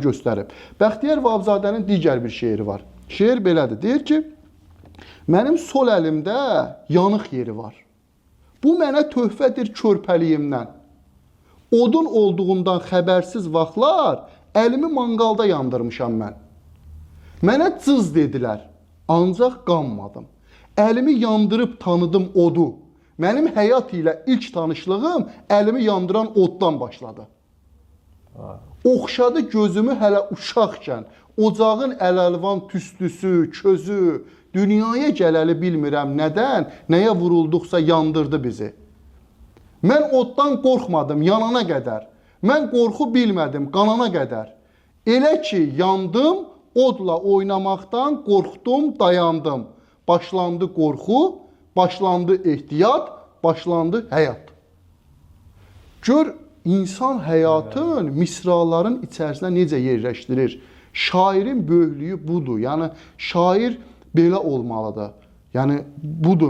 göstərib. Bəxtiyar Vahabzadənin digər bir şeiri var. Şeir belədir. Deyir ki, mənim sol əlimdə yanıq yeri var. Bu mənə töhfədir körpəliyimdən. Odun olduğundan xəbərsiz vaxtlar əlimi manqalda yandırmışam mən. Mənə cız dedilər, ancaq qanmadım. Əlimi yandırıb tanıdım odu. Mənim həyat ilə ilk tanışlığım əlimi yandıran oddan başladı. Oxşadı gözümü hələ uşaqkən, ocağın əl-əlvan tüstüsü, közü, dünyaya gələli bilmirəm nədən, nəyə vurulduqsa yandırdı bizi. Mən oddan qorxmadım yanana qədər, mən qorxu bilmədim qanana qədər. Elə ki yandım, odla oynamaqdan qorxdum, dayandım. Başlandı qorxu, başlandı ehtiyat, başlandı həyat. Gör, İnsan həyatın misraların içərisində necə yerləşdirir? Şairin böyüklüyü budur. Yəni, şair belə olmalıdır. Yəni, budur.